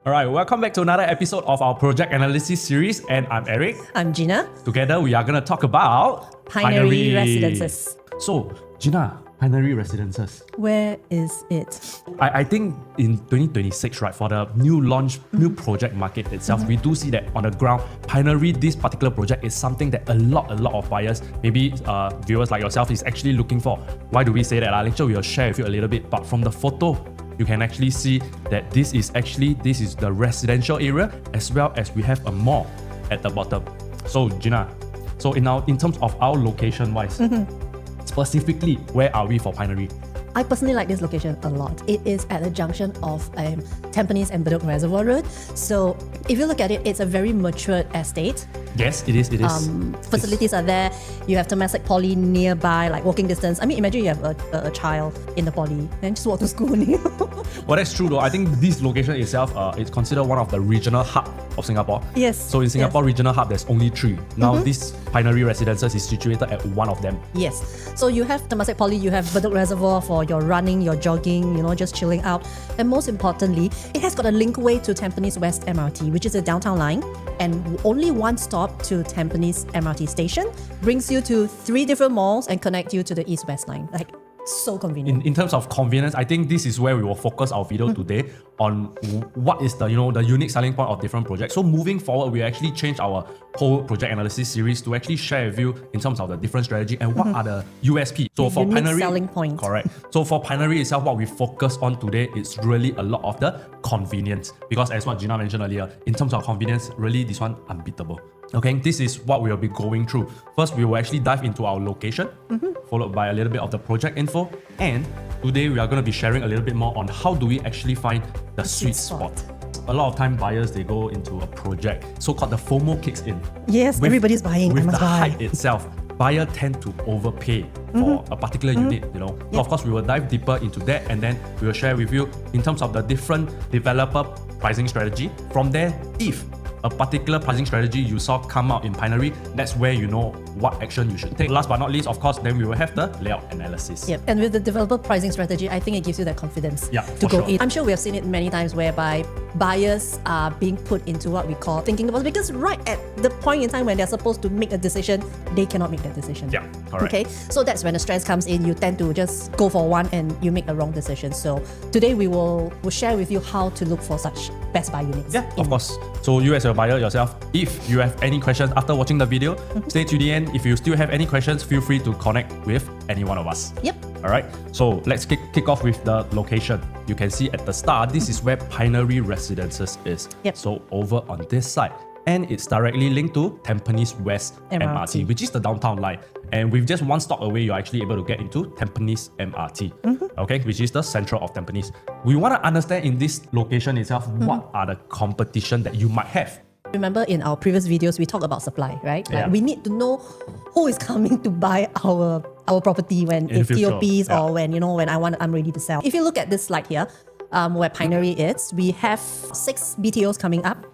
Alright, welcome back to another episode of our project analysis series, and I'm Eric. I'm Gina. Together we are going to talk about Pinery Residences. So, Gina, Pinery Residences. Where is it? I think in 2026, right, for the new project market itself, we do see that on the ground, Pinery, this particular project is something that a lot of buyers, maybe viewers like yourself, is actually looking for. Why do we say that? Later we will share with you a little bit, but from the photo, you can actually see that this is the residential area, as well as we have a mall at the bottom. So Gina, in terms of our location wise, specifically, where are we for Pinery? I personally like this location a lot. It is at the junction of Tampines and Bedok Reservoir Road. So if you look at it, it's a very matured estate. Yes, it is. Facilities are there. You have Temasek Poly nearby, like walking distance. I mean, imagine you have a child in the poly and just walk to school. Well, that's true though. I think this location itself is considered one of the regional hub of Singapore. Yes. So in Singapore regional hub, there's only 3. Now this Pinery Residences is situated at one of them. Yes. So you have Temasek Poly, you have Bedok Reservoir for your running, your jogging, just chilling out. And most importantly, it has got a linkway to Tampines West MRT, which is a downtown line, and only one stop to Tampines MRT station brings you to 3 different malls and connect you to the East-West line. Like, so convenient. In terms of convenience, I think this is where we will focus our video today on what is the unique selling point of different projects. So moving forward, we actually changed our whole project analysis series to actually share with you in terms of the different strategy and what are the USP. So for unique Pinery, selling point. Correct. So for Pinery itself, what we focus on today is really a lot of the convenience, because as what Gina mentioned earlier, in terms of convenience, really this one unbeatable. Okay, this is what we will be going through. First, we will actually dive into our location, followed by a little bit of the project info, and today we are going to be sharing a little bit more on how do we actually find the sweet spot. A lot of time buyers, they go into a project, so-called the FOMO kicks in. Yes, everybody's buying. With I must the buy. hype itself, buyer tend to overpay for a particular unit, So of course, we will dive deeper into that, and then we will share with you in terms of the different developer pricing strategy. From there, if a particular pricing strategy you saw come out in Pinery, that's where you know what action you should take. Last but not least, of course, then we will have the layout analysis. Yep. And with the developer pricing strategy, I think it gives you that confidence for to go sure. in. I'm sure we have seen it many times whereby buyers are being put into what we call thinking about, because right at the point in time when they're supposed to make a decision, they cannot make that decision. Yeah, correct. Okay, so that's when the stress comes in. You tend to just go for one and you make a wrong decision. So today we'll share with you how to look for such best buy units. Yeah, of course. So you as a buyer yourself, if you have any questions after watching the video, stay to the end. If you still have any questions, feel free to connect with any one of us. Yep. Alright, so let's kick off with the location. You can see at the start, this is where Pinery Residences is. Yep. So over on this side, and it's directly linked to Tampines West MRT, which is the downtown line. And with just one stop away, you're actually able to get into Tampines MRT, okay, which is the central of Tampines. We want to understand in this location itself, what are the competition that you might have. Remember in our previous videos, we talked about supply, right? Yeah. Like we need to know who is coming to buy our property when In it's future, TOPs yeah. or when I'm ready to sell. If you look at this slide here, where Pinery is, we have 6 BTOs coming up.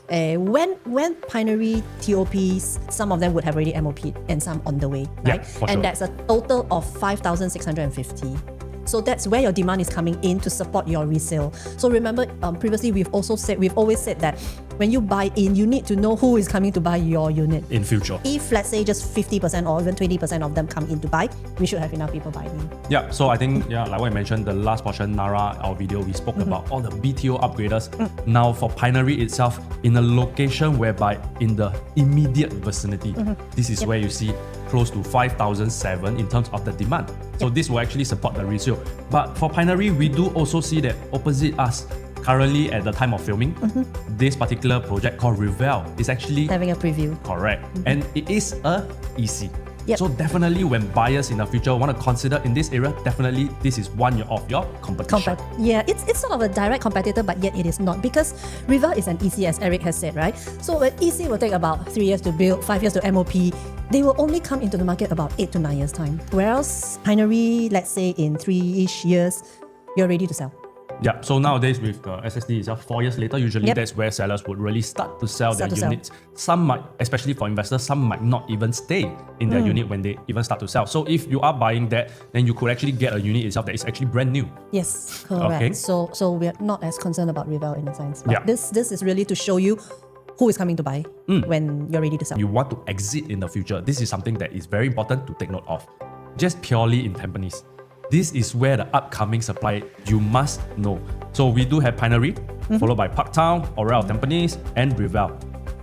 When Pinery TOPs, some of them would have already MOP'd and some on the way, right? Yeah, for and sure. that's a total of 5,650. So that's where your demand is coming in to support your resale. So remember, previously we've always said that when you buy in, you need to know who is coming to buy your unit. In future. If let's say just 50% or even 20% of them come in to buy, we should have enough people buying in. Yeah, so I think, like what I mentioned, the last portion, Nara, our video, we spoke about all the BTO upgraders. Now for Pinery itself, in a location whereby in the immediate vicinity, this is where you see close to 5,007 in terms of the demand. So this will actually support the resale. But for Pinery, we do also see that opposite us, currently at the time of filming, this particular project called Revel is actually Having a preview. correct. And it is a EC. Yep. So definitely when buyers in the future want to consider in this area, definitely this is one of your competition. Yeah, it's sort of a direct competitor, but yet it is not, because River is an EC, as Eric has said, right? So an EC will take about 3 years to build, 5 years to MOP. They will only come into the market about 8 to 9 years time. Whereas Pinery, let's say in 3-ish years, you're ready to sell. Yeah, so nowadays with the SSD itself, 4 years later, usually Yep. that's where sellers would really start to sell Start their to sell. units. Some might, especially for investors, some might not even stay in their unit when they even start to sell. So if you are buying that, then you could actually get a unit itself that is actually brand new. Yes, correct. Okay. So we're not as concerned about reval in a sense. But Yeah. this is really to show you who is coming to buy when you're ready to sell. You want to exit in the future. This is something that is very important to take note of. Just purely in Tampines. This is where the upcoming supply you must know. So we do have Pinery, followed by Parktown, Orel Tampines, and Revel.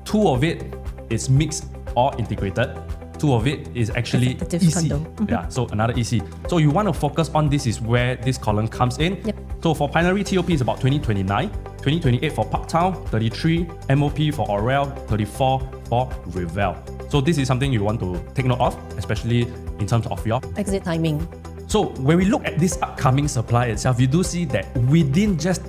2 of it is mixed or integrated. 2 of it is actually Executive EC. condo. Yeah, so another EC. So you want to focus on this is where this column comes in. Yep. So for Pinery, TOP is about 2029, 2028 for Parktown, 33, MOP for Orel, 34 for Revel. So this is something you want to take note of, especially in terms of your. Exit timing. So when we look at this upcoming supply itself, you do see that within just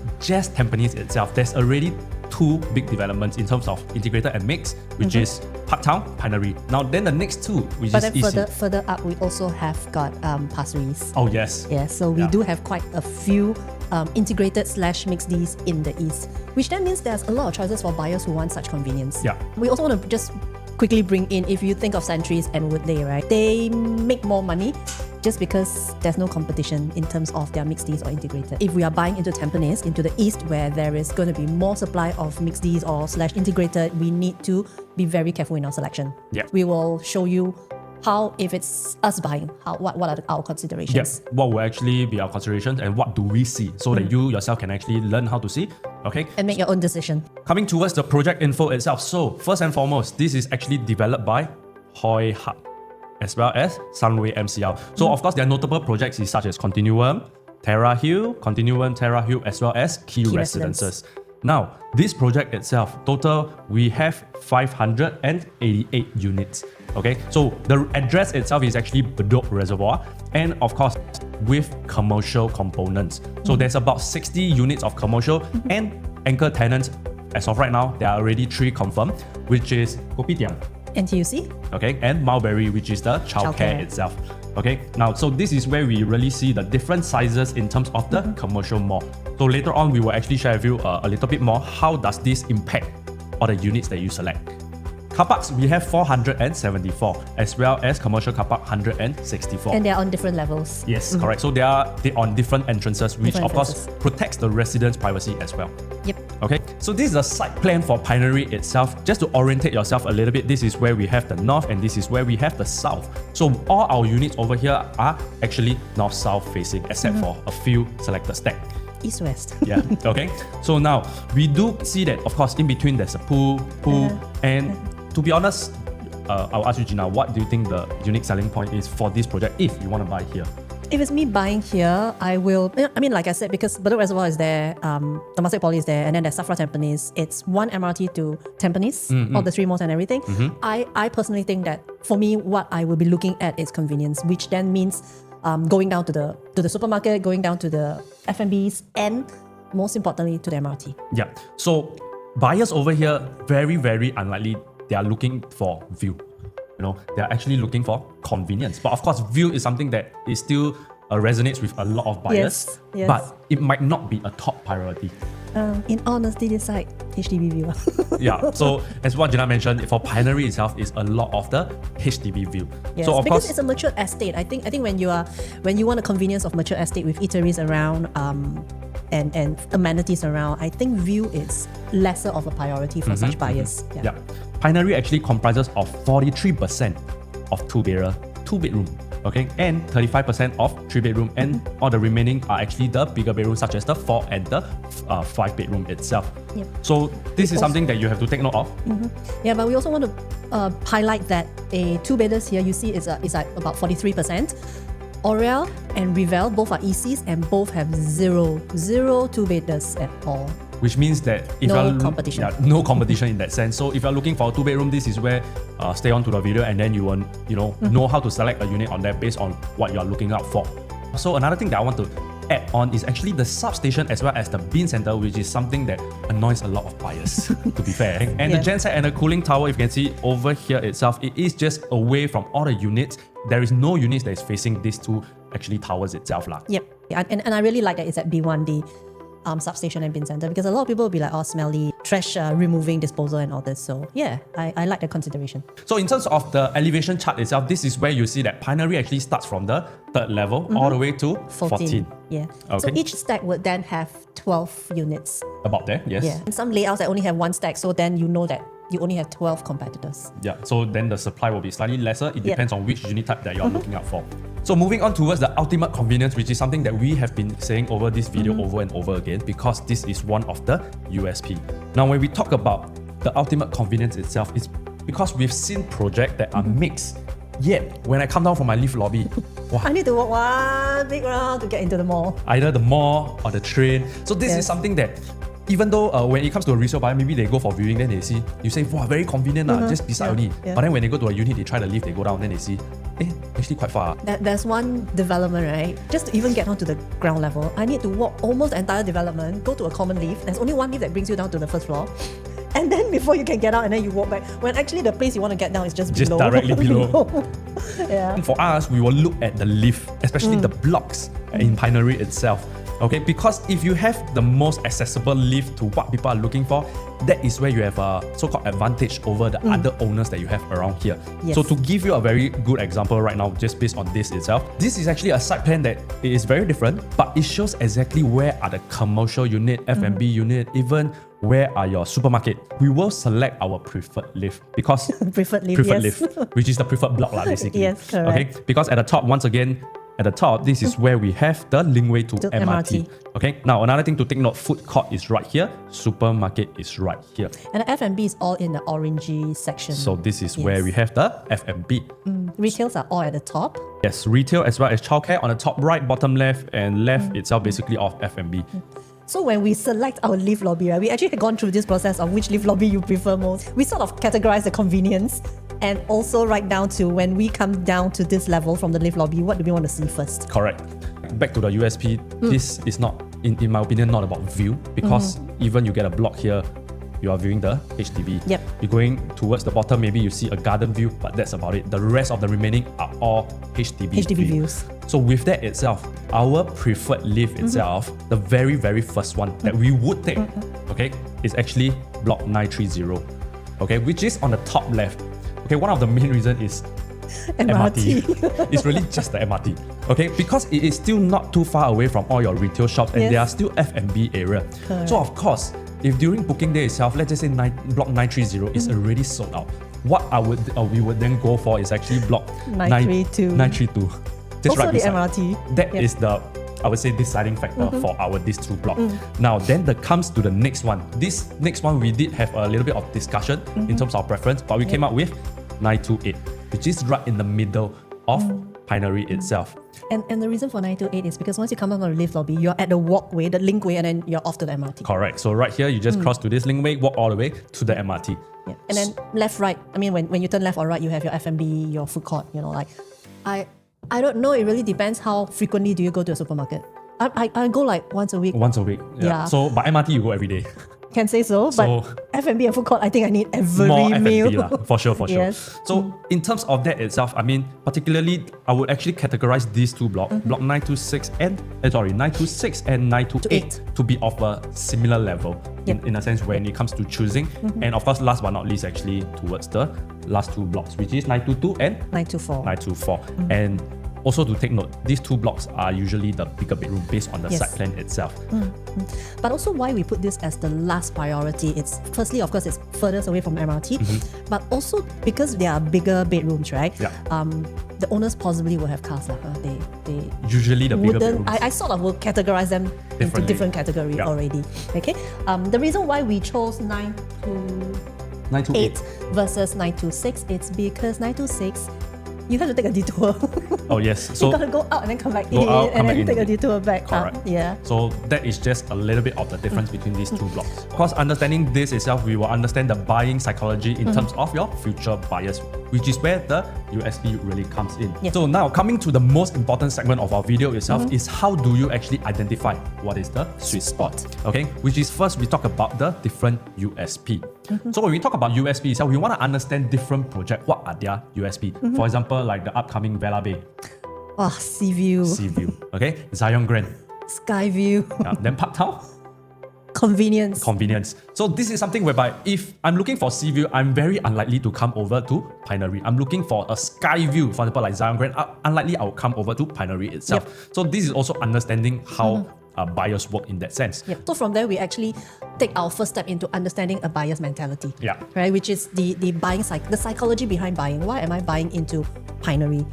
Tampines itself, there's already 2 big developments in terms of integrated and mixed, which is Parktown, Pinery. Now then the next 2, which But is then EC. further up, we also have got Passeries. Oh yes. Yeah, so we Yeah. do have quite a few integrated / mixed Ds in the East, which then means there's a lot of choices for buyers who want such convenience. Yeah. We also want to just quickly bring in, if you think of Sentries and Woodley, right? They make more money just because there's no competition in terms of their mixed Ds or integrated. If we are buying into Tampines, into the East, where there is going to be more supply of mixed Ds or / integrated, we need to be very careful in our selection. Yeah. We will show you how, if it's us buying, what are our considerations. Yes, what will actually be our considerations and what do we see so that you yourself can actually learn how to see. Okay. And make your own decision. Coming towards the project info itself. So first and foremost, this is actually developed by Hoi Hub as well as Sunway MCL. So of course, there are notable projects such as Continuum, Terra Hill, as well as Key Residences. Now, this project itself, total, we have 588 units. Okay, so the address itself is actually Bedok Reservoir, and of course, with commercial components. So there's about 60 units of commercial and anchor tenants. As of right now, there are already 3 confirmed, which is Kopitiam, NTUC? okay, and Mulberry, which is the childcare Childcare. itself. Okay, now, so this is where we really see the different sizes in terms of the commercial mall. So later on, we will actually share with you a little bit more how does this impact all the units that you select. Car parks, we have 474, as well as commercial car park 164. And they're on different levels. Yes, correct. So they're on different entrances, which Different of course entrances. protects the residents' privacy as well. Yep. Okay, so this is the site plan for Pinery itself. Just to orientate yourself a little bit, this is where we have the north and this is where we have the south. So all our units over here are actually north-south facing, except for a few selected stack. East-west. Yeah, okay. So now, we do see that, of course, in between there's a pool, and to be honest, I'll ask you, Gina, what do you think the unique selling point is for this project if you want to buy here? If it's me buying here, I will, I mean, like I said, because Bedok Reservoir is there, Temasek Poly is there, and then there's Safra Tampines. It's 1 MRT to Tampines, all the 3 malls and everything. I personally think that for me, what I will be looking at is convenience, which then means going down to the supermarket, going down to the F&Bs, and most importantly, to the MRT. Yeah. So buyers over here, very, very unlikely they are looking for view. You know, they're actually looking for convenience. But of course, view is something that is still resonates with a lot of buyers. Yes. But it might not be a top priority. In honesty, this side, HDB view. Yeah. So as what Gina mentioned, for Pinery itself is a lot of the HDB view. Yes, So of because course, it's a mature estate. I think when you want a convenience of mature estate with eateries around and amenities around, I think view is lesser of a priority for such buyers. yeah. Pinery actually comprises of 43% of 2-bedroom, okay, and 35% of 3-bedroom, and all the remaining are actually the bigger bedrooms, such as the 4 and the 5-bedroom itself. Yep. So this is something that you have to take note of. Yeah, but we also want to highlight that a 2-bedders here, you see, is at about 43%. Orel and Revel both are ECs and both have zero 2-bedders at all. Which means that if No you're competition. Yeah, no competition in that sense. So if you're looking for a 2-bedroom, this is where stay on to the video, and then you will know how to select a unit on that based on what you are looking out for. So another thing that I want to add on is actually the substation as well as the bin center, which is something that annoys a lot of buyers, to be fair. And the genset and the cooling tower, if you can see over here itself, it is just away from all the units. There is no units that is facing these 2 actually towers itself. Yep. Yeah, and I really like that it's at B1D. substation and bin center, because a lot of people will be like, oh, smelly, trash removing, disposal and all this. So yeah, I like the consideration. So in terms of the elevation chart itself, this is where you see that Pinery actually starts from the 3rd level all the way to 14. Yeah. Okay. So each stack would then have 12 units. About there, yes. Yeah. And some layouts that only have one stack, so then you know that you only have 12 competitors. Yeah, so then the supply will be slightly lesser. It depends on which unit type that you're looking out for. So moving on towards the ultimate convenience, which is something that we have been saying over this video over and over again, because this is one of the USP. Now, when we talk about the ultimate convenience itself, it's because we've seen projects that are mixed. Yet, when I come down from my lift lobby, wow, I need to walk one big round to get into the mall. Either the mall or the train. So this is something that, even though when it comes to a resale buyer, maybe they go for viewing, then they see, you say, wow, very convenient, just beside only. But then when they go to a unit, they try the lift, they go down, then they see, actually quite far. There's one development, right? Just to even get onto the ground level, I need to walk almost the entire development, go to a common lift. There's only one lift that brings you down to the first floor. And then before you can get out, and then you walk back, when actually the place you want to get down is just below. Directly below. Yeah. And for us, we will look at the lift, especially the blocks in Pinery itself. Okay, because if you have the most accessible lift to what people are looking for, that is where you have a so-called advantage over the other owners that you have around here. Yes. So to give you a very good example right now, just based on this itself, this is actually a site plan that is very different, but it shows exactly where are the commercial unit, F&B unit, even where are your supermarket. We will select our preferred lift because preferred lift, lift, which is the preferred block basically. Yes, correct. Okay, because at the top, once again, at the top, this is where we have the linkway to MRT. Okay, now another thing to take note, food court is right here, supermarket is right here. And the F&B is all in the orangey section. So this is where we have the F&B. Retails are all at the top. Yes, retail as well as childcare on the top right, bottom left, and left itself basically of F&B. So when we select our lift lobby, right, we actually have gone through this process of which lift lobby you prefer most. We sort of categorize the convenience and also right down to when we come down to this level from the lift lobby, what do we want to see first? Correct. Back to the USP, this is not, in my opinion, not about view, because even you get a block here, you are viewing the HDB. Yep. You're going towards the bottom, maybe you see a garden view, but that's about it. The rest of the remaining are all HDB views. So with that itself, our preferred lift itself, the very, very first one that we would take, okay, is actually block 930, okay, which is on the top left. Okay, one of the main reasons is MRT. It's really just the MRT. Okay, because it is still not too far away from all your retail shops and there are still F&B area. Correct. So of course, if during booking day itself, let's just say block 930 is already sold out, what we would then go for is actually block 932. Just also right the beside. MRT. That is the, I would say, deciding factor for these two blocks. Now, then comes to the next one. This next one, we did have a little bit of discussion in terms of preference, but we came up with 928, which is right in the middle of Pinery itself. And the reason for 928 is because once you come out of the lift lobby, you're at the walkway, the linkway, and then you're off to the MRT. Correct. So right here, you just cross to this linkway, walk all the way to the MRT. Yeah. And then left, right. I mean, when you turn left or right, you have your F&B, your food court. You know, like I don't know. It really depends how frequently do you go to a supermarket. I go like once a week. Once a week. Yeah. So by MRT, you go every day. Can say so, but F&B and food court, I think I need every more meal. F&B for sure. Yes. So in terms of that itself, I mean, particularly, I would actually categorize these two blocks, block 926 and 928 to be of a similar level in a sense when it comes to choosing. And of course, last but not least, actually towards the last two blocks, which is 922 and 924. And also to take note, these two blocks are usually the bigger bedroom based on the site plan itself. But also why we put this as the last priority, it's firstly, of course, it's furthest away from MRT, but also because they are bigger bedrooms, right? Yeah. The owners possibly will have cars. They usually the bigger bedrooms. I sort of will categorize them into different category already. Okay. The reason why we chose 928 versus 926, it's because 926, you have to take a detour. Oh yes. So you got to go out and then come back in and then take a detour back. Correct. Yeah. So that is just a little bit of the difference between these two blocks. Of course, understanding this itself, we will understand the buying psychology in terms of your future buyers, which is where the USP really comes in. Yes. So now coming to the most important segment of our video itself is how do you actually identify what is the sweet spot? Okay, which is first we talk about the different USP. So when we talk about USP itself, we want to understand different projects. What are their USP? For example, like the upcoming Vela Bay. Oh, Sea View. Okay, Zion Grand. Sky View. Then Park Town. convenience. So this is something whereby if I'm looking for sea view, I'm very unlikely to come over to Pinery. I'm looking for a sky view, for example, like Zion Grand. Unlikely I'll come over to Pinery itself. So this is also understanding how buyers work in that sense. So from there, we actually take our first step into understanding a buyer's mentality. Right, which is the buying the psychology behind buying. Why am I buying into Pinery?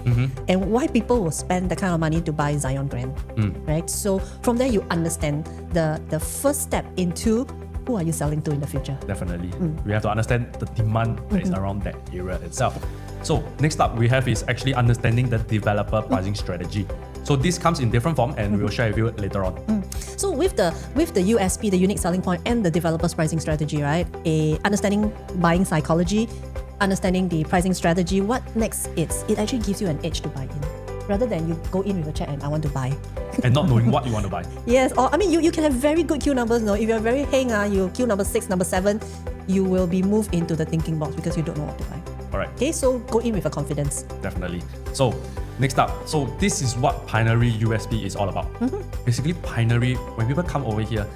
And why people will spend the kind of money to buy Zion Grand? Right. So from there, you understand the first step into who are you selling to in the future. Definitely. We have to understand the demand that is around that area itself. So next up we have is actually understanding the developer pricing strategy. So this comes in different form and we'll share with you later on. So with the USP, the unique selling point, and the developer's pricing strategy, right? Understanding buying psychology, understanding the pricing strategy, what next it actually gives you an edge to buy in. Rather than you go in with a check and I want to buy. And not knowing what you want to buy. Yes, or I mean you can have very good queue numbers. No, if you're very heng, you queue number 6, number 7, you will be moved into the thinking box because you don't know what to buy. Alright. Okay, so go in with a confidence. Definitely. So next up, so this is what Pinery USP is all about. Basically, Pinery, when people come over here,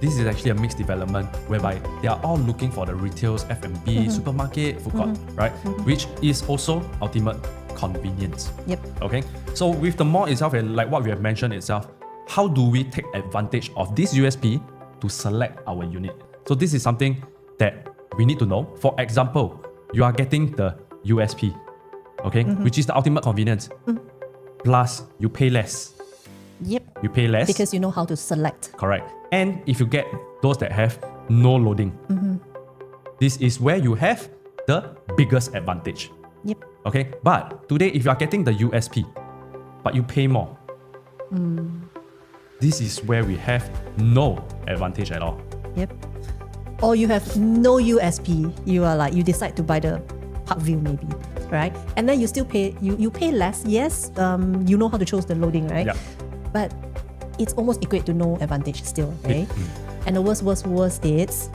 this is actually a mixed development whereby they are all looking for the retails, F&B, supermarket, food court, right? Which is also ultimate convenience. Okay. So with the mall itself and like what we have mentioned itself, how do we take advantage of this USP to select our unit? So this is something that we need to know. For example, you are getting the USP, okay, which is the ultimate convenience. Plus, you pay less. You pay less because you know how to select. Correct. And if you get those that have no loading, this is where you have the biggest advantage. Okay. But today, if you are getting the USP, but you pay more, this is where we have no advantage at all. Or you have no USP. You decide to buy the park view maybe, right? And then you still pay, you pay less. Yes, you know how to choose the loading, right? But it's almost equate to no advantage still, right? And the worst is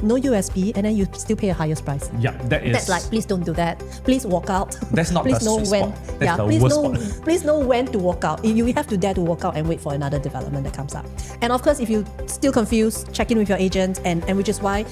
no USP and then you still pay a highest price. That's like, please don't do that. Please walk out. That's not please the know sweet when. spot. That's the worst spot. Please know when to walk out. You have to dare to walk out and wait for another development that comes up. And of course, if you're still confused, check in with your agent, and which is why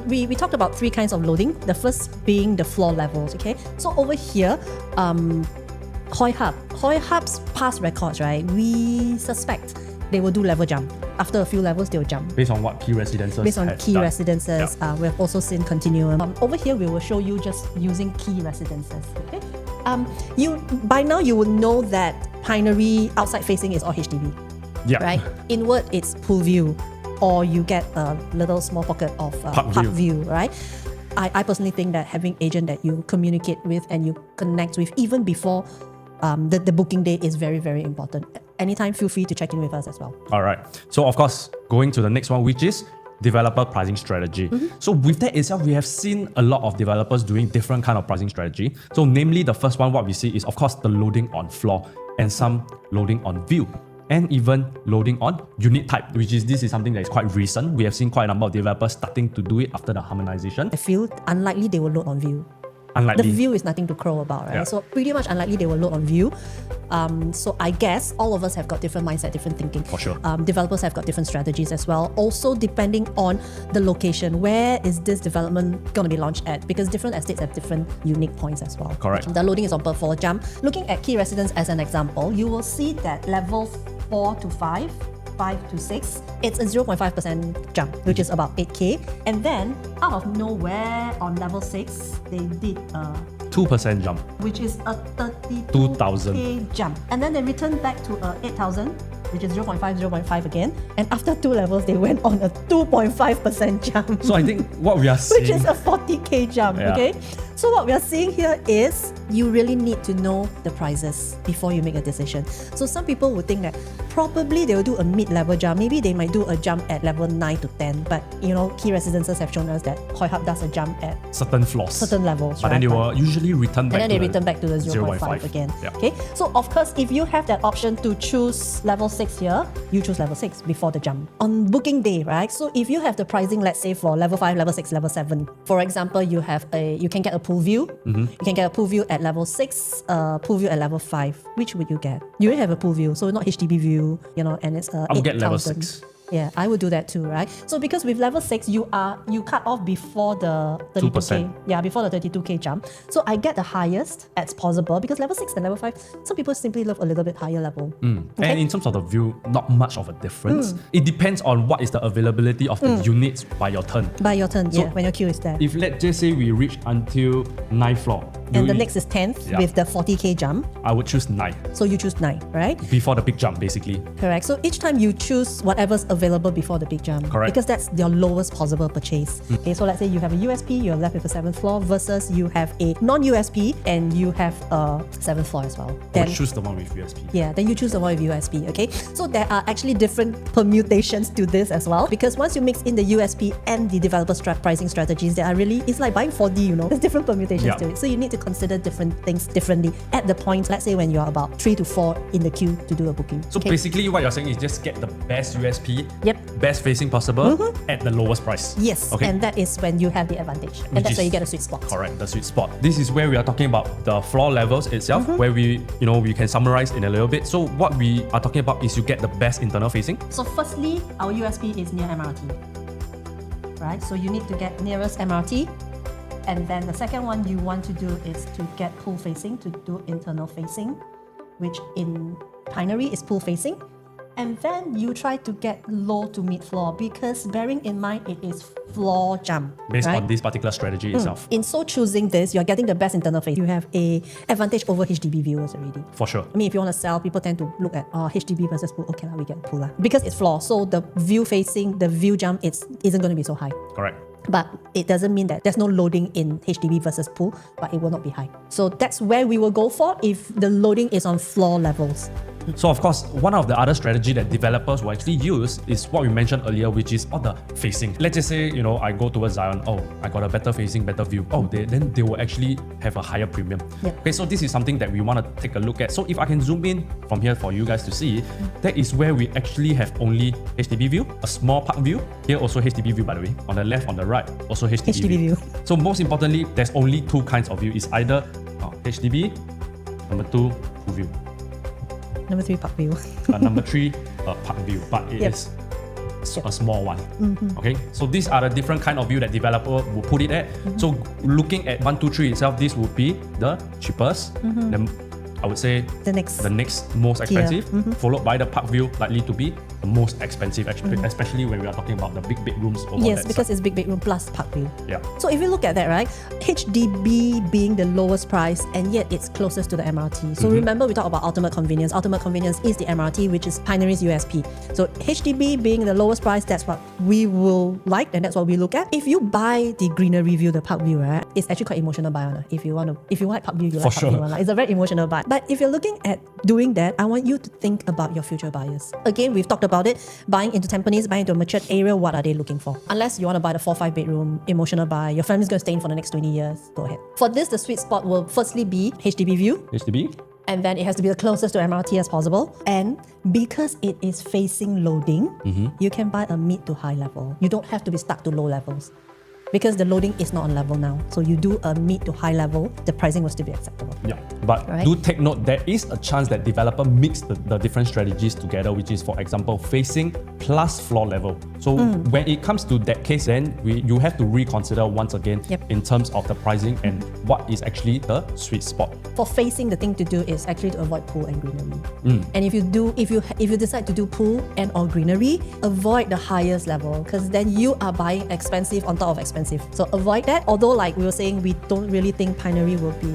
we talked about 3 kinds of loading. The first being the floor levels. Okay, so over here, Hoi Hub's past records, right? We suspect they will do level jump. After a few levels, they'll jump. Based on what key residences Based on key done. residences, we have also seen continuum. Over here, we will show you just using key residences. Okay. By now you would know that Pinery outside facing is all HDB. Right. Inward, it's pool view, or you get a little small pocket of park view. Right. I personally think that having agent that you communicate with and you connect with even before the booking day is very, very important. Anytime, feel free to check in with us as well. All right. So of course, going to the next one, which is developer pricing strategy. So with that itself, we have seen a lot of developers doing different kind of pricing strategy. So namely, the first one, what we see is of course the loading on floor and some loading on view, and even loading on unit type, this is something that is quite recent. We have seen quite a number of developers starting to do it after the harmonization. I feel unlikely they will load on view. Unlikely. The view is nothing to crow about, right? So pretty much unlikely they will load on view. So I guess all of us have got different mindset, different thinking. For sure. Developers have got different strategies as well. Also depending on the location, where is this development going to be launched at? Because different estates have different unique points as well. Correct. The loading is on per floor jump. Looking at key residence as an example, you will see that level 4 to 5 to 6, it's a 0.5% jump, which is about 8K. And then, out of nowhere, on level 6, they did a 2% jump, which is a 32K jump. And then they returned back to a 8,000, which is 0.5 again. And after 2 levels, they went on a 2.5% jump. So I think what we are seeing, which is a 40K jump, okay? So what we are seeing here is you really need to know the prices before you make a decision. So some people would think that probably they will do a mid-level jump. Maybe they might do a jump at level 9 to 10. But key residences have shown us that Hoi Hub does a jump at certain floors, certain levels. But then they will usually return back. And then they return back to the 0.5 again. Okay. So of course, if you have that option to choose level 6 here, you choose level 6 before the jump on booking day, right? So if you have the pricing, let's say for level 5, level 6, level 7, for example, you can get a pool view. You can get a pool view at level 6, pool view at level 5. Which would you get? You already have a pool view, so not HDB view, and it's I'll get level 6. Yeah, I would do that too, right? So because with level 6, you cut off before the 32K. 2%. Yeah, before the 32K jump. So I get the highest as possible because level 6 and level 5, some people simply love a little bit higher level. Okay? And in terms of the view, not much of a difference. It depends on what is the availability of the units by your turn. By your turn, So when your queue is there. If let's just say we reach until 9th floor, And the next is 10th Yeah. with the 40K jump. I would choose 9 So you choose 9, right? before the big jump, basically. Correct. So each time you choose whatever's available before the big jump. Correct. Because that's your lowest possible purchase. Okay, so let's say you have a USP, you're left with a 7th floor versus you have a non-USP and you have a 7th floor as well. I would choose the one with USP. Yeah, then you choose the one with USP, okay? So there are actually different permutations to this as well because once you mix in the USP and the developer pricing strategies, there are really, it's like buying 4D, you know? There's different permutations Yeah. to it. So you need to consider different things differently at the point, let's say when you're about 3 to 4 in the queue to do a booking. So okay? basically what you're saying is just get the best USP, Yep. best facing possible at the lowest price. Yes, Okay. and that is when you have the advantage. And Which that's where is you get a sweet spot. Correct, the sweet spot. This is where we are talking about the floor levels itself, where we can summarize in a little bit. So what we are talking about is you get the best internal facing. So firstly, our USP is near MRT. Right? So you need to get nearest MRT. And then the second one you want to do is to get pool facing, to do internal facing, which in Pinery is pool facing. And then you try to get low to mid floor because bearing in mind it is floor jump. Based right? on this particular strategy itself. In so choosing this, you're getting the best internal face. You have a advantage over HDB viewers already. For sure. I mean, if you want to sell, people tend to look at HDB versus pool. Okay, we get pool because it's floor. So the view facing, the view jump, isn't going to be so high. Correct. But it doesn't mean that there's no loading in HDB versus pool, but it will not be high. So that's where we will go for if the loading is on floor levels. So of course, one of the other strategy that developers will actually use is what we mentioned earlier, which is all the facing. Let's just say, I go towards Zion, I got a better facing, better view. Then they will actually have a higher premium. Yep. Okay, so this is something that we want to take a look at. So if I can zoom in from here for you guys to see, that is where we actually have only HDB view, a small park view. Here also HDB view, by the way. On the left, on the right, also HDB view. So most importantly, there's only two kinds of view. It's either HDB, number 2, pool view. Number 3, park view. Number 3, park view, but it is a small one. Okay, so these are the different kind of view that developer will put it at. So looking at 1, 2, 3 itself, this would be the cheapest. Then I would say The next most expensive, followed by the park view, likely to be the most expensive, especially when we are talking about the big bedrooms. Yes, because it's big bedroom plus park view. Yeah. So if you look at that, right, HDB being the lowest price and yet it's closest to the MRT. So remember we talked about ultimate convenience. Ultimate convenience is the MRT, which is Pinery's USP. So HDB being the lowest price, that's what we will like and that's what we look at. If you buy the greenery view, the park view, right, it's actually quite emotional buy. If you like park view, you like For park sure. view. It's a very emotional buy. But if you're looking at doing that, I want you to think about your future buyers. Again, we've talked about it. Buying into Tampines, buying into a matured area, what are they looking for? Unless you want to buy the 4-5 bedroom, emotional buy, your family's going to stay in for the next 20 years, go ahead. For this, the sweet spot will firstly be HDB view. HDB. And then it has to be the closest to MRT as possible. And because it is facing loading, you can buy a mid to high level. You don't have to be stuck to low levels. Because the loading is not on level now. So you do a mid to high level, the pricing will still be acceptable. Yeah, but Right. do take note, there is a chance that developer mix the different strategies together, which is, for example, facing plus floor level. So when it comes to that case, then you have to reconsider once again in terms of the pricing and what is actually the sweet spot. For facing, the thing to do is actually to avoid pool and greenery. And if you decide to do pool and or greenery, avoid the highest level because then you are buying expensive on top of expensive. So avoid that. Although like we were saying, we don't really think Pinery will be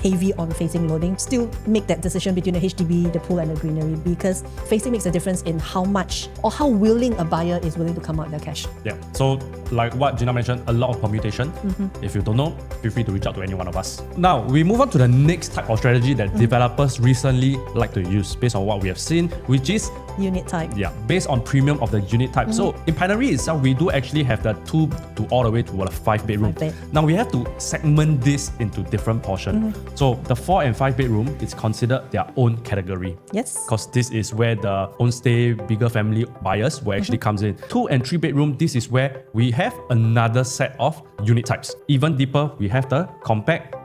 heavy on facing loading. Still make that decision between the HDB, the pool and the greenery because facing makes a difference in how much or how willing a buyer is willing to come out their cash. Yeah, so like what Gina mentioned, a lot of permutation. If you don't know, feel free to reach out to any one of us. Now, we move on to the next type of strategy that developers recently like to use based on what we have seen, which is Unit type. yeah, based on premium of the unit type. So in Pinery itself, we do actually have the 2 to all the way to a 5 bedroom. 5 bed. Now we have to segment this into different portions. So the 4 and 5 bedroom is considered their own category. Yes. Because this is where the own stay, bigger family buyers will actually comes in. 2 and 3 bedroom, this is where we have another set of unit types. Even deeper, we have the compact,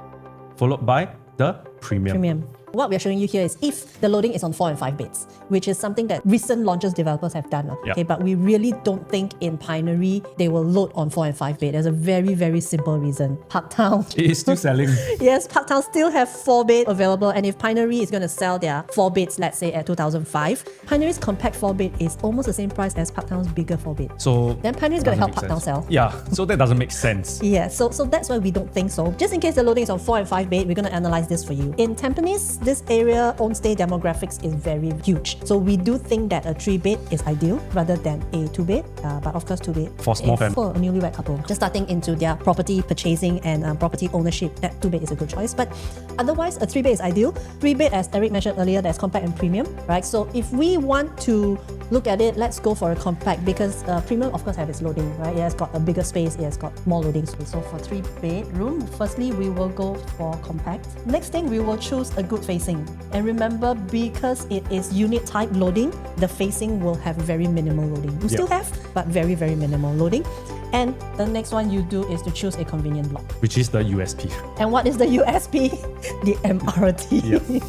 followed by the premium. What we're showing you here is if the loading is on 4 and 5 beds, which is something that recent launches developers have done. Okay, but we really don't think in Pinery they will load on 4 and 5 bed. There's a very, very simple reason. Parktown. It is still selling. Yes, Parktown still have 4 bed available, and if Pinery is going to sell their 4 beds, let's say at 2005, Pinery's compact 4 bed is almost the same price as Parktown's bigger 4 bed. So then Pinery is going to help Parktown sell. Yeah, so that doesn't make sense. Yeah, so that's why we don't think so. Just in case the loading is on 4 and 5 bed, we're going to analyze this for you. In Tampines, this area own stay demographics is very huge. So we do think that a 3 bed is ideal rather than a 2 bed. But of course 2 bed for small family, for a newlywed couple just starting into their property purchasing and property ownership, that 2 bed is a good choice. But otherwise, a 3 bed is ideal. 3 bed, as Eric mentioned earlier, that's compact and premium, right? So if we want to look at it, let's go for a compact because premium of course have its loading, right? It has got a bigger space, it has got more loading space. So for 3 bedroom, firstly we will go for compact. Next thing, we will choose a good facing. And remember, because it is unit type loading, the facing will have very minimal loading. You still have, but very, very minimal loading. And the next one you do is to choose a convenient block, which is the USP. And what is the USP? The MRT. Yep.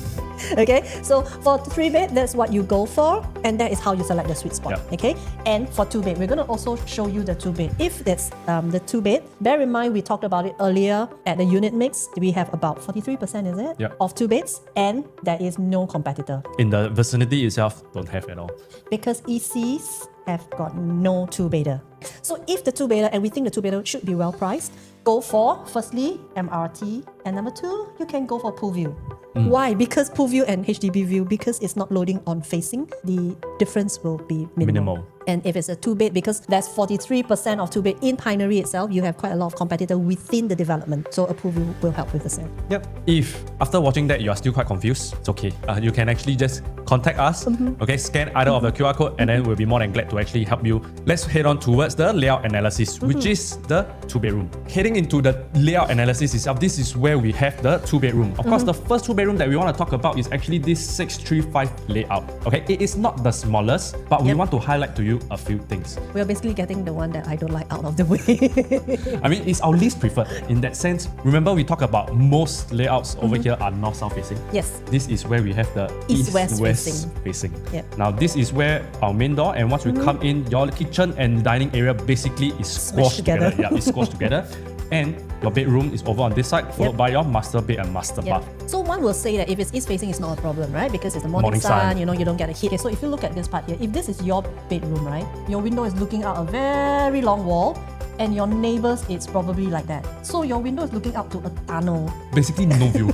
Okay, so for 3 bed, that's what you go for, and that is how you select the sweet spot. Yep. Okay, and for 2 bed, we're going to also show you the 2 bed. If that's the 2 bed, bear in mind we talked about it earlier at the unit mix. We have about 43%, is it? Yep. Of 2 beds, and there is no competitor. In the vicinity itself, don't have at all. Because ECs have got no 2-bedder. So if the 2-bedder, and we think the 2-bedder should be well priced, go for, firstly, MRT, and number 2, you can go for pool view. Why? Because pool view and HDB view, because it's not loading on facing, the difference will be minimal. And if it's a 2-bed, because there's 43% of 2-bed in Pinery itself, you have quite a lot of competitor within the development. So a pool view will help with the sale. Yep. If after watching that you are still quite confused, it's okay. You can actually just contact us. Okay, scan either of the QR code, and then we'll be more than glad to actually help you. Let's head on towards the layout analysis, which is the 2-bedroom. Heading into the layout analysis itself, this is where we have the 2-bedroom. Of course, the first 2-bedroom that we want to talk about is actually this 635 layout. Okay, it is not the smallest, but we want to highlight to you a few things. We are basically getting the one that I don't like out of the way. I mean, it's our least preferred in that sense. Remember, we talk about most layouts over here are north-south facing. Yes. This is where we have the east-west facing. Yep. Now, this is where our main door, and once we come in, your kitchen and dining area basically is squashed together. Yeah, it's squashed together. And your bedroom is over on this side, followed by your master bed and master bath. So one will say that if it's east facing, it's not a problem, right? Because it's the morning sun, you know, you don't get a heat. Okay, so if you look at this part here, if this is your bedroom, right? Your window is looking out a very long wall, and your neighbors, it's probably like that. So your window is looking out to a tunnel. Basically no view.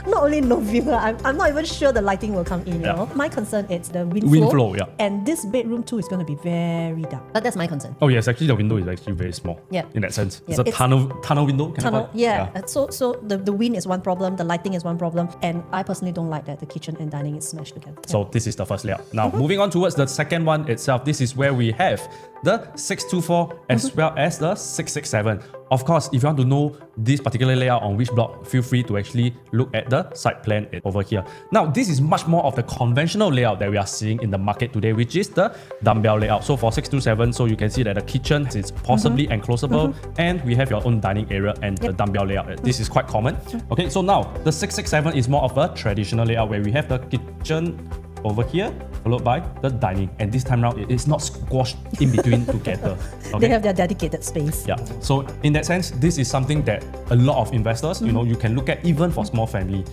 Not only no view, I'm not even sure the lighting will come in, you know. My concern is the wind flow. Yeah. And this bedroom too is going to be very dark. But that's my concern. Oh yes, actually the window is actually very small. Yeah. In that sense. Yeah. It's a tunnel window. So the wind is one problem, the lighting is one problem, and I personally don't like that the kitchen and dining is smashed together. So this is the first layout. Now moving on towards the second one itself, this is where we have the 624 as well as the 667. Of course, if you want to know this particular layout on which block, feel free to actually look at the site plan over here. Now, this is much more of the conventional layout that we are seeing in the market today, which is the dumbbell layout. So for 627, so you can see that the kitchen is possibly enclosable, and we have your own dining area and the dumbbell layout. This is quite common. Okay, so now the 667 is more of a traditional layout where we have the kitchen over here, followed by the dining. And this time around, it's not squashed in between together. Okay? They have their dedicated space. Yeah. So in that sense, this is something that a lot of investors, you know, you can look at even for small family,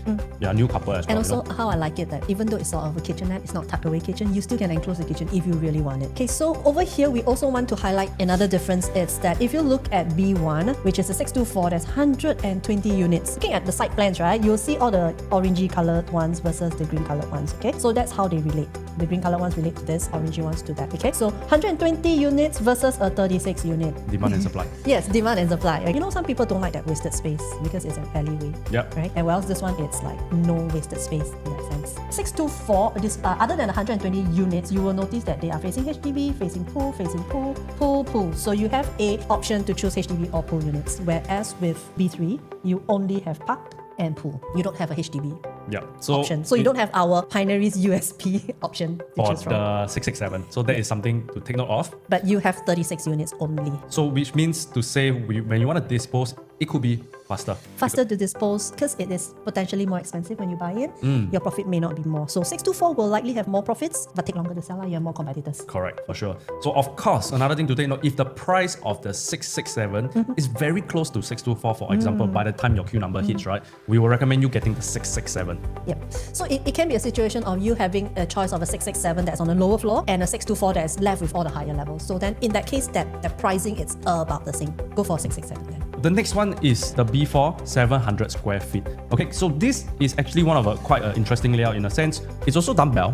new couple as well. And also how I like it that even though it's sort of a kitchenette, it's not tucked away kitchen, you still can enclose the kitchen if you really want it. Okay, so over here, we also want to highlight another difference. It's that if you look at B1, which is a 624, there's 120 units. Looking at the site plans, right, you'll see all the orangey colored ones versus the green colored ones. Okay, so that's how they relate. The green colored ones relate to this, orangey ones to that. Okay, so 120 units versus a 36 unit. Demand and supply. Yes, demand and supply. You know, some people don't like that wasted space because it's an alleyway. Yep. Right? And whereas this one, it's like no wasted space in that sense. 624, this, other than 120 units, you will notice that they are facing HDB, facing pool, pool. So you have a option to choose HDB or pool units. Whereas with B3, you only have park and pool. You don't have a HDB option. So you don't have our Pinery's USP option to for choose from. the 667. So that is something to take note of. But you have 36 units only. So which means to say when you want to dispose, it could be Faster to dispose because it is potentially more expensive when you buy it. Your profit may not be more. So 624 will likely have more profits, but take longer to sell. You have more competitors. Correct, for sure. So of course, another thing to take note, if the price of the 667 is very close to 624, for example, by the time your queue number hits, right, we will recommend you getting the 667. Yep. So it can be a situation of you having a choice of a 667 that's on the lower floor and a 624 that is left with all the higher levels. So then in that case, the pricing is about the same. Go for 667 then. The next one is the B4 700 square feet. Okay, so this is actually one of a quite an interesting layout in a sense. It's also dumbbell,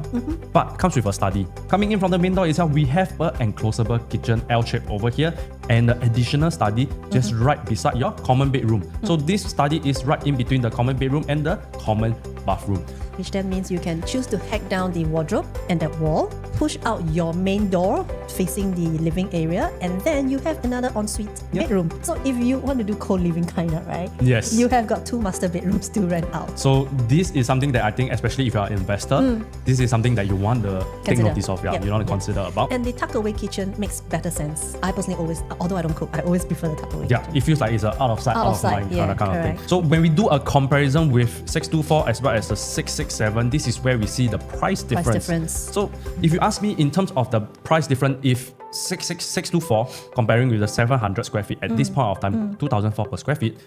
but comes with a study. Coming in from the main door itself, we have an enclosable kitchen L shape over here and the additional study just right beside your common bedroom. So this study is right in between the common bedroom and the common bathroom. Which then means you can choose to hack down the wardrobe and that wall, push out your main door facing the living area, and then you have another ensuite bedroom. So if you want to do co-living kind of, right? Yes. You have got 2 master bedrooms to rent out. So this is something that I think, especially if you're an investor, this is something that you want to take notice of. You want to consider about. And the tuck-away kitchen makes better sense. I personally always, although I don't cook, I always prefer the tuck-away kitchen. It feels like it's a out of sight, out of mind kind of thing. So when we do a comparison with 624 as well as the 667, this is where we see the price difference. So if you ask me in terms of the price difference, if 624 comparing with the 700 square feet at this point of time, 2004 per square feet,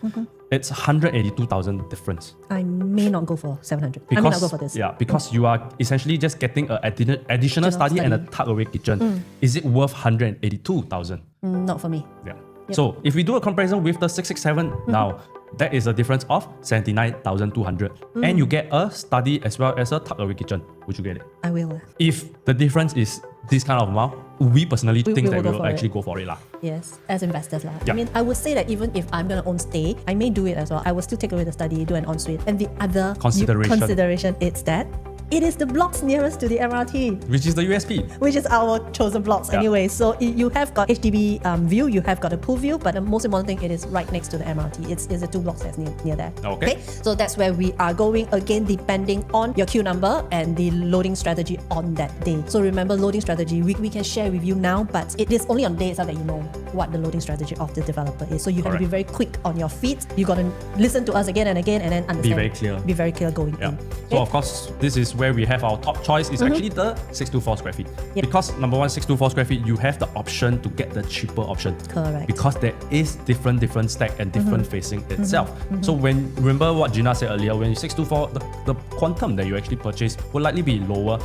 it's 182,000 difference. I may not go for 700. Because, I may not go for this. Yeah, because you are essentially just getting an additional study and a tuck-away kitchen. Is it worth 182,000? Not for me. Yeah. So if we do a comparison with the 667 now, that is a difference of 79,200. And you get a study as well as a tuck-away kitchen. Would you get it? I will. If the difference is this kind of amount, we personally think that we will actually go for it. Yes, as investors. Yeah. I mean, I would say that even if I'm going to own stay, I may do it as well. I will still take away the study, do an ensuite. And the other consideration is that it is the blocks nearest to the MRT, which is the USP, which is our chosen blocks anyway. So you have got HDB view, you have got a pool view, but the most important thing, it is right next to the MRT. It's the 2 blocks that's near there. Okay. So that's where we are going, again depending on your queue number and the loading strategy on that day. So remember, loading strategy we can share with you now, but it is only on day itself that you know what the loading strategy of the developer is. So you have to be very quick on your feet. You got to listen to us again and again and then understand. Be very clear going in. So of course, this is where we have our top choice is actually the 624 square feet. Because number one, 624 square feet, you have the option to get the cheaper option. Correct. Because there is different stack and different facing itself. So when, remember what Gina said earlier, when you 624, the quantum that you actually purchase will likely be lower,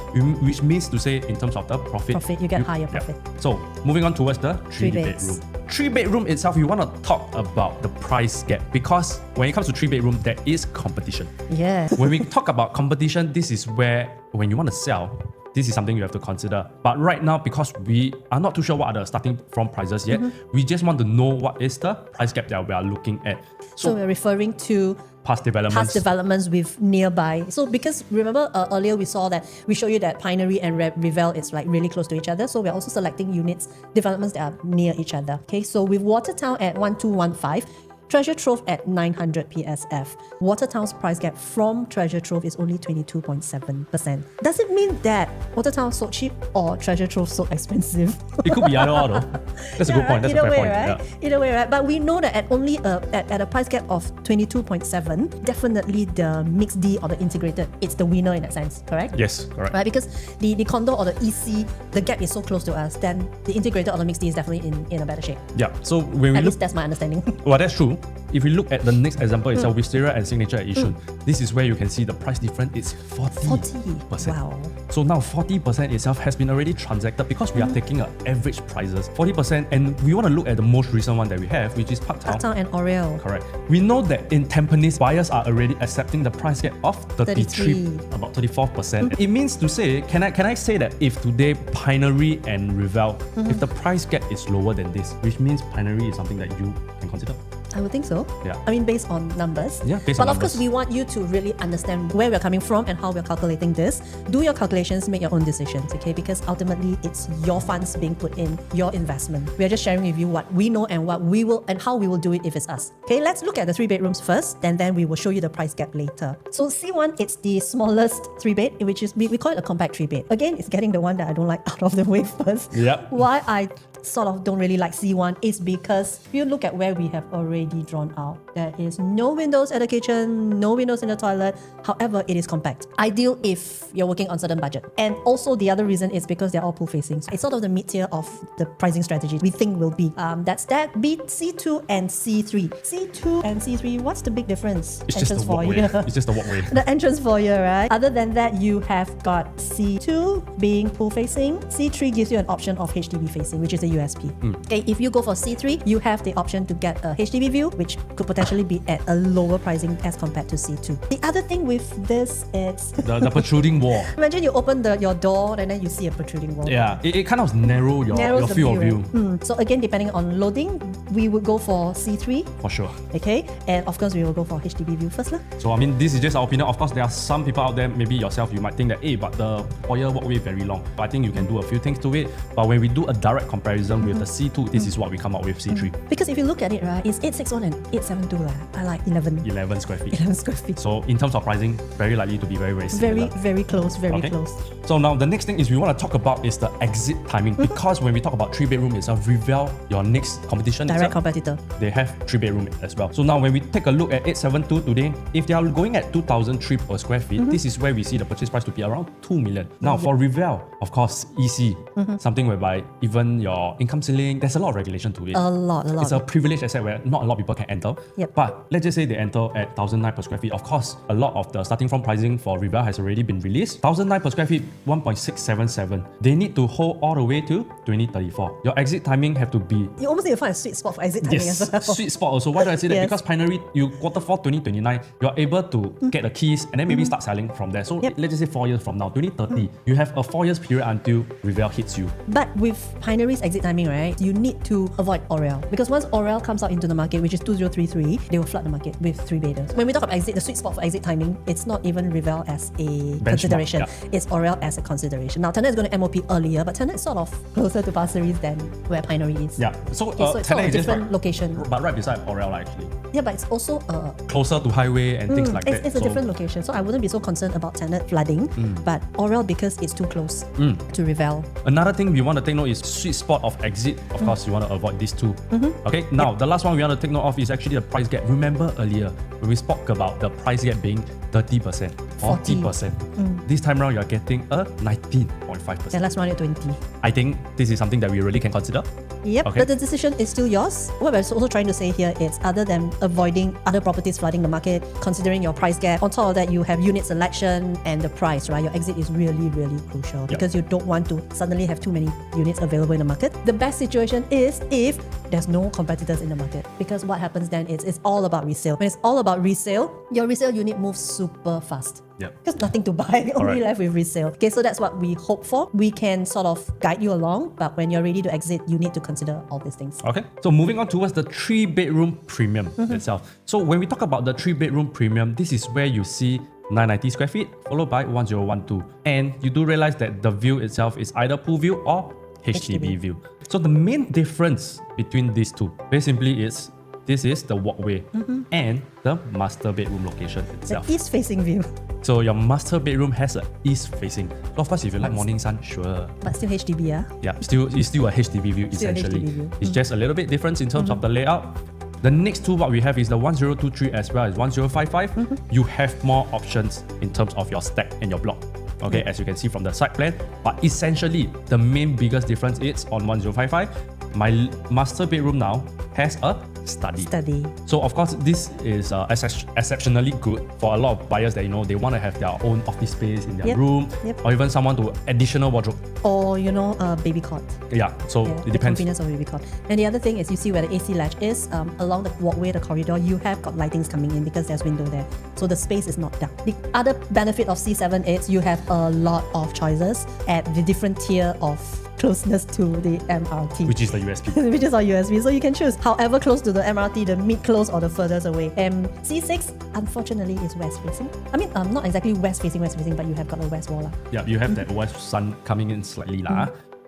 which means to say in terms of the profit, you get higher profit. So moving on towards the 3-bedroom. 3-bedroom itself, we want to talk about the price gap because when it comes to 3-bedroom, there is competition. Yeah. When we talk about competition, this is where when you want to sell, this is something you have to consider. But right now, because we are not too sure what are the starting from prices yet, we just want to know what is the price gap that we are looking at. So we're referring to past developments with nearby. So because remember earlier we saw that we show you that Pinery and Revel is like really close to each other. So we're also selecting developments that are near each other. Okay, so with Watertown at 1215, Treasure Trove at 900 PSF. Watertown's price gap from Treasure Trove is only 22.7%. Does it mean that Watertown so cheap or Treasure Trove so expensive? It could be either or though. That's a good point. That's a fair point. Right? Either way, right? But we know that at only at a price gap of 22.7, definitely the mixed D or the integrated, it's the winner in that sense, correct? Yes, correct. Right? Because the condo or the EC, the gap is so close to us, then the integrated or the mixed D is definitely in a better shape. Yeah. So when we at least that's my understanding. Well, that's true. If we look at the next example itself, Wisteria and Signature at Yishun, this is where you can see the price difference is 40%. Wow. So now 40% itself has been already transacted because we are taking an average prices, 40%, and we want to look at the most recent one that we have, which is Parktown and Oriel. Correct. We know that in Tampines, buyers are already accepting the price gap of 33, about 34%. It means to say, can I say that if today Pinery and Revel, if the price gap is lower than this, which means Pinery is something that you can consider? I would think so. Yeah. I mean, based on numbers. Yeah, based on numbers. But of course, we want you to really understand where we're coming from and how we're calculating this. Do your calculations, make your own decisions, okay? Because ultimately, it's your funds being put in, your investment. We are just sharing with you what we know and what we will and how we will do it if it's us. Okay, let's look at the 3-bedrooms first, and then we will show you the price gap later. So C1, it's the smallest 3-bed, which is we call it a compact 3-bed. Again, it's getting the one that I don't like out of the way first. Yep. Why sort of don't really like C1 is because if you look at where we have already drawn out, there is no windows at the kitchen, no windows in the toilet. However, it is compact. Ideal if you're working on certain budget. And also the other reason is because they're all pool facing. It's sort of the mid-tier of the pricing strategy we think will be. That's that. Beat C2 and C3. C2 and C3, what's the big difference? It's just the walkway. It's just the walkway. The entrance foyer, right? Other than that, you have got C2 being pool facing. C3 gives you an option of HDB facing, which is a USP. Okay, if you go for C3, you have the option to get a HDB view, which could potentially be at a lower pricing as compared to C2. The other thing with this is the protruding wall. Imagine you open your door and then you see a protruding wall. Yeah, it kind of narrows your field of view. Right? So again, depending on loading, we would go for C3. For sure. Okay, and of course we will go for HDB view first. So I mean, this is just our opinion. Of course, there are some people out there, maybe yourself, you might think that, hey, but the foyer walkway is very long. But I think you can do a few things to it. But when we do a direct comparison with the C2, this is what we come up with C3. Because if you look at it, right, it's 861 and 872. I like 11 square feet. 11 square feet. So in terms of pricing, very likely to be very, very similar. Very close, very close. So now the next thing is we want to talk about is the exit timing. Because when we talk about 3-bedroom itself, Revel, your next competition Direct itself, competitor. they have 3-bedroom as well. So now when we take a look at 872 today, if they are going at 2,003 per square feet, this is where we see the purchase price to be around 2 million. Now for Revel, of course, EC, something whereby even your income ceiling, there's a lot of regulation to it. A lot. It's a privileged asset where not a lot of people can enter. Yep. But let's just say they enter at 1,009 per square feet. Of course, a lot of the starting from pricing for Revel has already been released. 1,009 per square feet, 1.677. They need to hold all the way to 2034. Your exit timing have to be... You almost need to find a sweet spot for exit timing as well. Sweet spot also. Why do I say that? Yes. Because Pinery, you Q4 2029, you're able to get the keys and then maybe start selling from there. So let's just say 4 years from now, 2030, you have a 4 years period until Revel hits you. But with Pinery's exit timing, right, you need to avoid Orel. Because once Orel comes out into the market, which is 2033, they will flood the market with 3-beders. When we talk about exit, the sweet spot for exit timing, it's not even Revel as a consideration. It's Orel as a consideration. Now, Tenet is going to MOP earlier, but Tenet is sort of closer to Pasir Ris than where Pinery is. Yeah. So, so it's sort of a different location. But right beside Orel actually. Yeah, but it's also closer to highway and things like that. It's a different location. So I wouldn't be so concerned about Tenet flooding, but Orel because it's too close to Revel. Another thing we want to take note is sweet spot of exit. Of course, you want to avoid these two. Okay, now the last one we want to take note of is actually the price gap. Remember earlier when we spoke about the price gap being 30%, 40%. This time around, you're getting a 19.5%. And last round at 20. I think this is something that we really can consider. Yep, Okay. but the decision is still yours. What we're also trying to say here is other than avoiding other properties flooding the market, considering your price gap, on top of that, you have unit selection and the price, right? Your exit is really, really crucial because you don't want to suddenly have too many units available in the market. The best situation is if there's no competitors in the market, because what happens then is it's all about resale. When it's all about resale, your resale unit moves super fast. Yep. Because nothing to buy, only left with resale. Okay, so that's what we hope for. We can sort of guide you along, but when you're ready to exit, you need to consider all these things. Okay, so moving on towards the 3-bedroom premium itself. So when we talk about the 3-bedroom premium, this is where you see 990 square feet followed by 1012. And you do realize that the view itself is either pool view or HDB view. So the main difference between these two, very simply, is this is the walkway and the master bedroom location itself. The east-facing view. So your master bedroom has an east facing. So of course, if you like morning sun, sure. But still HDB, yeah? Yeah, it's still a HDB view essentially. HDB view. It's just a little bit different in terms of the layout. The next two what we have is the 1023 as well as 1055. You have more options in terms of your stack and your block. Okay, as you can see from the side plan. But essentially, the main biggest difference is on 1055. My master bedroom now has a study. So of course, this is exceptionally good for a lot of buyers that they want to have their own office space in their room, or even someone to additional wardrobe. Or a baby cot. Yeah, so it depends. The convenience of a baby cot. And the other thing is you see where the AC latch is, along the walkway, the corridor, you have got lightings coming in because there's window there. So the space is not dark. The other benefit of C7 is you have a lot of choices at the different tier of closeness to the MRT. Which is the USP. Which is our USP. So you can choose however close to the MRT, the mid-close or the furthest away. C6, unfortunately, is west-facing. I mean, not exactly west-facing, but you have got a west wall. Yeah, you have that west sun coming in slightly.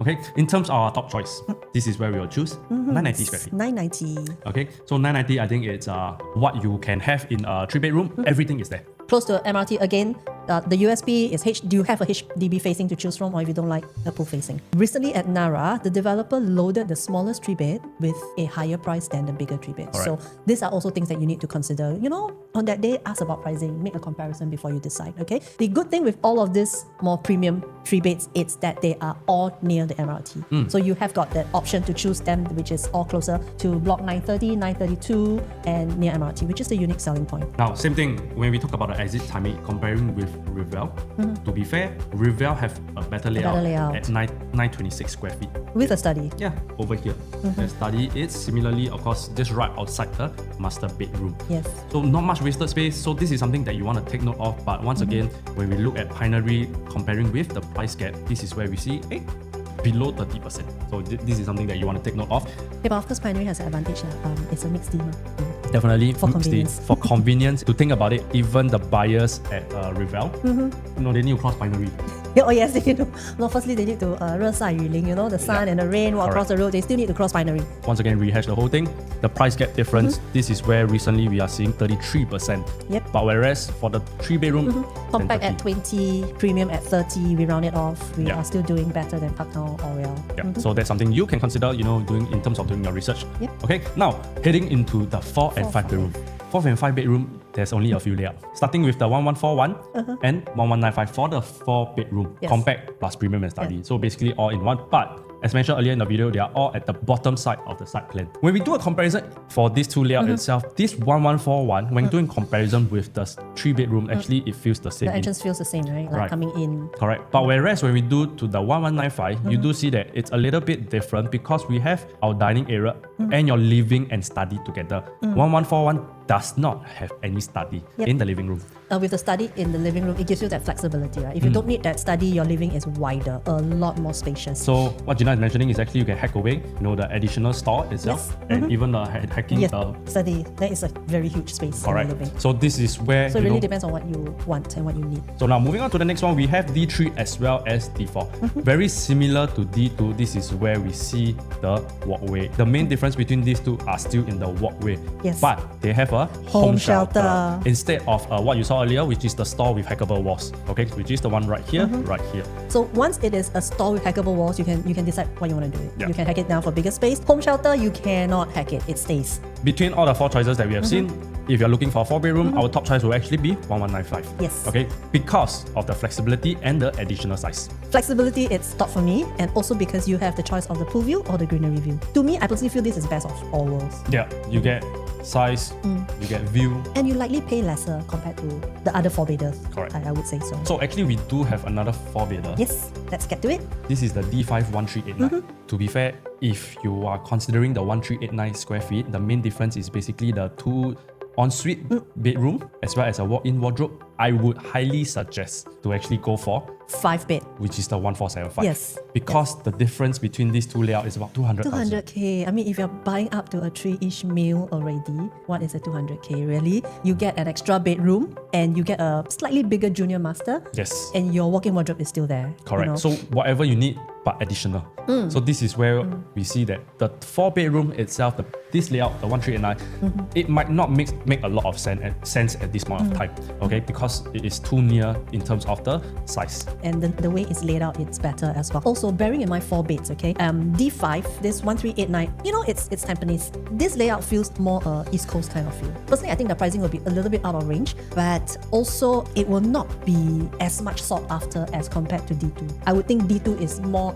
Okay, in terms of our top choice, this is where we will choose 990 square feet. 990. Okay, so 990, I think it's what you can have in a 3-bedroom. Everything is there. Close to MRT again, the USP is do you have a HDB facing to choose from, or if you don't like a pool facing? Recently at Nara, the developer loaded the smallest 3-bed with a higher price than the bigger 3-bed. So these are also things that you need to consider. You know, on that day, ask about pricing, make a comparison before you decide, okay? The good thing with all of this more premium 3-beds is that they are all near the MRT. So you have got that option to choose them, which is all closer to block 930, 932, and near MRT, which is the unique selling point. Now, same thing when we talk about the exit timing, comparing with Revel. To be fair, Revel have a better layout, at 926 square feet. With a study. Yeah, over here. The study is similarly, of course, just right outside the master bedroom. Yes. So not much wasted space. So this is something that you want to take note of. But once again, when we look at Pinery comparing with the price gap, this is where we see below 30%. So this is something that you want to take note of. Yeah, but of course, Pinery has an advantage. It's a mixed deal. Definitely For convenience. For convenience. To think about it, even the buyers at Revel, they need to cross Pinery. Oh yes, they need to. No, firstly they need to 热晒雨淋, the sun and the rain walk across the road. They still need to cross Pinery. Once again, rehash the whole thing. The price gap difference. This is where recently we are seeing 33%. Yep. But whereas for the 3-bedroom, Compact at 20, premium at 30, we round it off. We are still doing better than Paknao or Real. Yeah. So that's something you can consider, doing in terms of doing your research. Yep. Okay. Now heading into the 4 and 5 bedroom. 4 and 5 bedroom, there's only a few layouts. Starting with the 1141 and 1195 for the 4 bedroom, compact plus premium and study. So basically all in one. But as mentioned earlier in the video, they are all at the bottom side of the site plan. When we do a comparison for these two layouts itself, this 1141, when doing comparison with the 3-bedroom, actually it feels the same. The entrance feels the same, right? Like coming in. Correct. But whereas when we do to the 1195, you do see that it's a little bit different because we have our dining area and your living and study together. 1141 does not have any study in the living room. With the study in the living room, it gives you that flexibility, right? If you don't need that study, your living is wider, a lot more spacious. So what Gina is mentioning is actually you can hack away, the additional store itself, and even the hacking. Study. That is a very huge space in the living. So this is where. So it really depends on what you want and what you need. So now moving on to the next one, we have D3 as well as D4. Very similar to D2. This is where we see the walkway. The main difference between these two are still in the walkway. Yes. But they have a home shelter instead of what you saw earlier, which is the store with hackable walls. Okay, which is the one right here, right here. So once it is a store with hackable walls, you can decide what you want to do. You can hack it down for bigger space. Home shelter, you cannot hack it. It stays. Between all the 4 choices that we have seen, if you're looking for a 4-bedroom, our top choice will actually be 1195. Yes. Okay, because of the flexibility and the additional size. Flexibility, it's top for me, and also because you have the choice of the pool view or the greenery view. To me, I personally feel this is best of all worlds. Yeah, you get size, you get view. And you likely pay lesser compared to the other 4-bedders. Correct. I would say so. So actually we do have another 4-bedder. Yes, let's get to it. This is the D5 1389. To be fair, if you are considering the 1389 square feet, the main difference is basically the 2 ensuite bedroom as well as a walk-in wardrobe. I would highly suggest to actually go for 5-bed, which is the 1475. Yes. Because the difference between these two layouts is about 200,000. 200k. I mean, if you're buying up to a 3-ish mil already, what is a 200k really? You get an extra bedroom and you get a slightly bigger junior master. Yes. And your walk-in wardrobe is still there. Correct. So whatever you need, but additional. So this is where we see that the 4-bedroom itself, this layout, the 1389, it might not make a lot of sense at this point of time. Okay, because it is too near in terms of the size. And the way it's laid out, it's better as well. Also, bearing in mind 4 beds, okay? D5, this 1389, it's Tampines. This layout feels more East Coast kind of feel. Personally, I think the pricing will be a little bit out of range, but also it will not be as much sought after as compared to D2. I would think D2 is more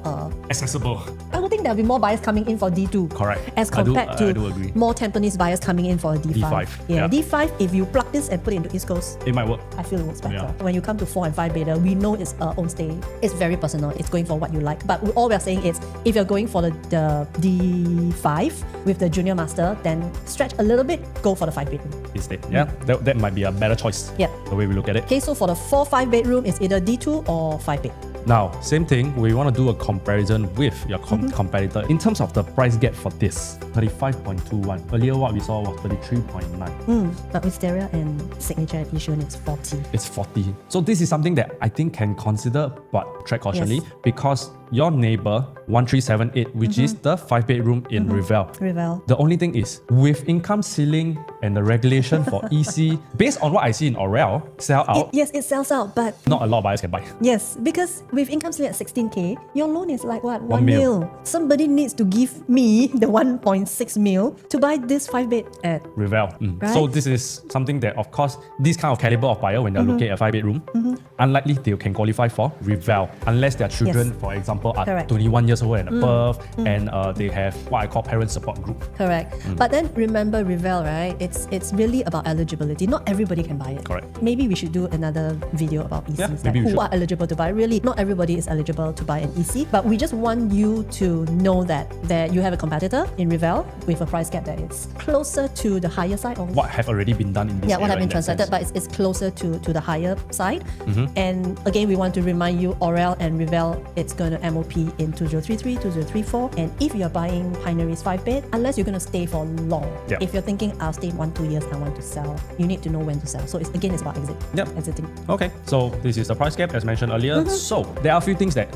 accessible. I would think there'll be more buyers coming in for D2. Correct. As compared I to do agree. more Tampines buyers coming in for a D5. Yeah. D5, if you plug this and put it into East Coast, it might work. I feel it works better. Yeah. When you come to 4 and 5 bedder, we know it's own stay. It's very personal. It's going for what you like. But all we're saying is, if you're going for the D5 with the junior master, then stretch a little bit, go for the 5 bedroom. Instead, that might be a better choice. Yeah. The way we look at it. Okay, so for the 4-5 bedroom, it's either D2 or 5 bed. Now, same thing, we want to do a comparison with your competitor. In terms of the price gap for this, 35.21. Earlier what we saw was 33.9. But Wisteria and Signature at Yishun, it's 40. It's 40. So this is something that I think can consider, but tread cautiously, Yes. because your neighbor, 1378, which is the 5-bedroom in Revel. Revel. The only thing is, with income ceiling and the regulation for EC, based on what I see in Orel, sell out, Yes, it sells out, but not a lot of buyers can buy. yes, because with income ceiling at 16K, your loan is like what? 1 1 mil. mil. Somebody needs to give me the 1.6 mil to buy this 5-bed at. Revel. Right. So this is something that, of course, this kind of caliber of buyer, when they're looking at a 5-bedroom, unlikely they can qualify for Revel, unless their children, Yes. for example, are Correct. 21 years old and above, and they have what I call parent support group. Correct. But then remember Revel, right? It's really about eligibility. Not everybody can buy it. Correct. Maybe we should do another video about ECs, Yeah, like maybe we who should. are eligible to buy. Really, not everybody is eligible to buy an EC, but we just want you to know that you have a competitor in Revel with a price gap that is closer to the higher side of What have already been done in this what area have been in that transacted, sense. but it's closer to the higher side. And again, we want to remind you, Orel and Revel, it's going to MOP in 2033, 2034. And if you're buying Pinery's 5-bed, unless you're going to stay for long, Yeah. if you're thinking, I'll stay 1-2 years, I want to sell, you need to know when to sell. So it's about exit. Yep. Exiting. Okay, so this is the price gap as mentioned earlier. So there are a few things that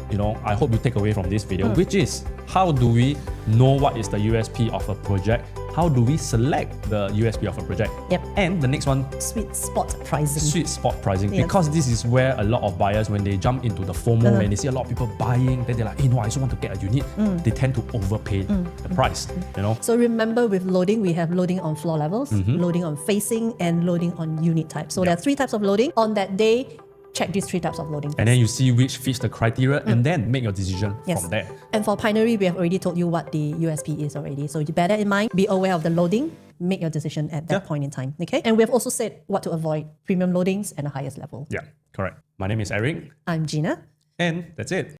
I hope you take away from this video, which is how do we know what is the USP of a project? How do we select the USP of a project? Yep. And the next one, Sweet spot pricing. sweet spot pricing, Yes. because this is where a lot of buyers, when they jump into the FOMO, when they see a lot of people buying, then they're like, hey, no, I just want to get a unit. They tend to overpay the price. So remember, with loading, we have loading on floor levels, loading on facing, and loading on unit type. So there are 3 types of loading. On that day, check these 3 types of loading. And then you see which fits the criteria, and then make your decision from there. And for Pinery, we have already told you what the USP is already. So you bear that in mind, be aware of the loading, make your decision at that point in time. Okay? And we have also said what to avoid: premium loadings and the highest level. Yeah, correct. My name is Eric, I'm Gina. and that's it.